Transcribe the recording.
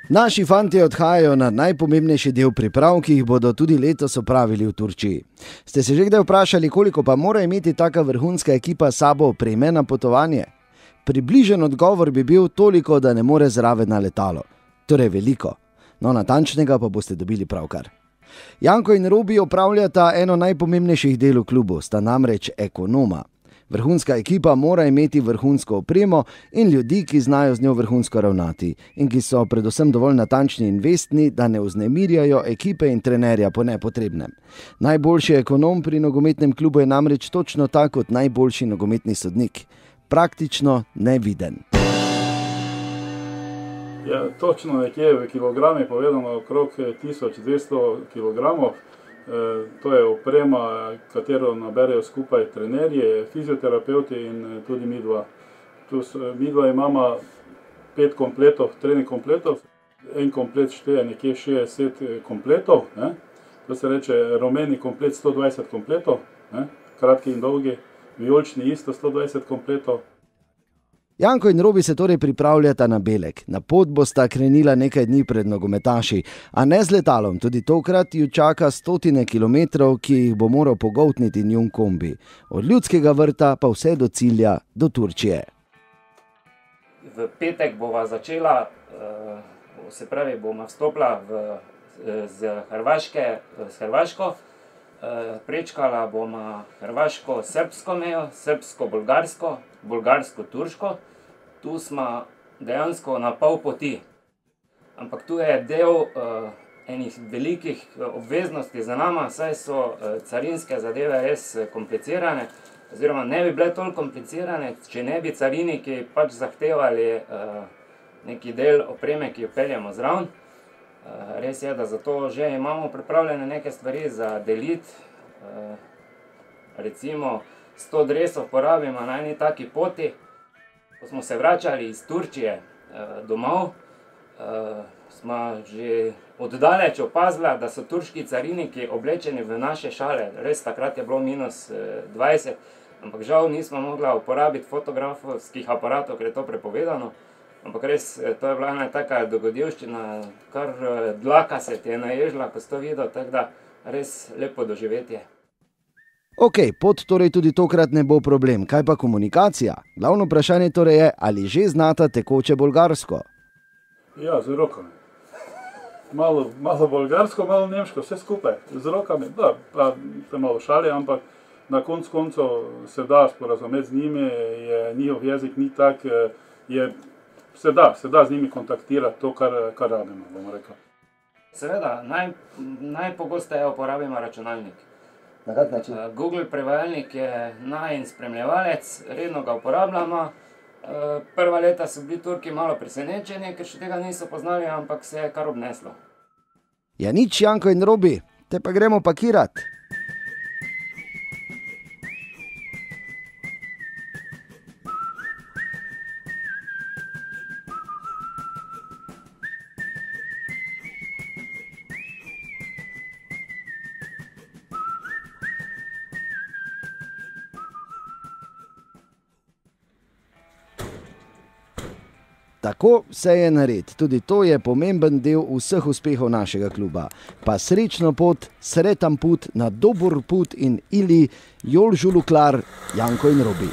Naši fantje odhajajo na najpomembnejši del priprav, ki jih bodo tudi letos opravili v Turčiji. Ste se že kdaj vprašali, koliko pa mora imeti taka vrhunska ekipa s sabo opreme na potovanje? Približen odgovor bi bil toliko, da ne more zraven na letalo. Torej veliko. No, natančnega pa boste dobili pravkar. Janko in Robi opravljata eno najpomembnejših del v klubu, sta namreč ekonoma. Vrhunska ekipa mora imeti vrhunsko opremo in ljudi, ki znajo z njo vrhunsko ravnati in ki so predvsem dovolj natančni in vestni, da ne vznemirjajo ekipe in trenerja po nepotrebnem. Najboljši ekonom pri nogometnem klubu je namreč točno tak kot najboljši nogometni sodnik. Praktično neviden. Ja, točno nekje v kilogrami povedano okrog 1200 kilogramov. To je oprema, katero naberejo skupaj trenerji, fizioterapeuti in tudi midva. Midva imamo 5 kompletov, trening kompletov. En komplet šteje nekje 60 kompletov. To se reče rumeni komplet 120 kompletov, kratki in dolgi, vijolični isto 120 kompletov. Janko in Robi se torej pripravljata na Belek. Na pot bosta krenila nekaj dni pred nogometaši, a ne z letalom. Tudi tokrat ju čaka 100 kilometrov, ki jih bo moral pogoltniti njun kombi. Od Ljudskega vrta pa vse do cilja, do Turčije. V petek bova začela, se pravi, bova vstopila z Hrvaško. Prečkala bova hrvaško-srbsko mejo, srbsko-bolgarsko, bolgarsko-turško. Tu smo dejansko na pol poti. Ampak tu je del enih velikih obveznosti za nama, saj so carinske zadeve res komplicirane, oziroma ne bi bile toliko komplicirane, če ne bi cariniki pač zahtevali neki del opreme, ki jo peljemo zraven. Res je, da zato že imamo pripravljene neke stvari za deliti. Recimo 100 dresov porabimo na eni taki poti. Ko smo se vračali iz Turčije domov, smo že oddaleč opazili, da so turški cariniki oblečeni v naše šale. Res takrat je bilo -20, ampak žal nismo mogli uporabiti fotografskih aparatov, ker je to prepovedano. Ampak res, to je bila ena taka dogodivščina, kar dlaka se ti je naježila, ko si to videl, tako da res lepo doživetje. Ok, pot torej tudi tokrat ne bo problem. Kaj pa komunikacija? Glavno vprašanje torej je, ali že znata tekoče bolgarsko? Ja, z rokami. Malo bolgarsko, malo nemško, vse skupaj. Z rokami, da, pa se malo šali, ampak na koncu koncev se da sporazumeti z njimi, njihov jezik ni tak, se da z njimi kontaktirati to, kar rabimo, bomo rekel. Seveda, najpogosteje uporabimo računalnik. Na kak način? Google prevajalnik je najin spremljevalec, redno ga uporabljamo. Prva leta so bili Turki malo presenečeni, ker še tega niso poznali, ampak se je kar obneslo. Ja nič, Janko in Robi, te pa gremo pakirati. Tako se je nared. Tudi to je pomemben del vseh uspehov našega kluba. Pa srečno pot, sretan put, na dober put in ili Jol Žuluklar, Janko in Robi.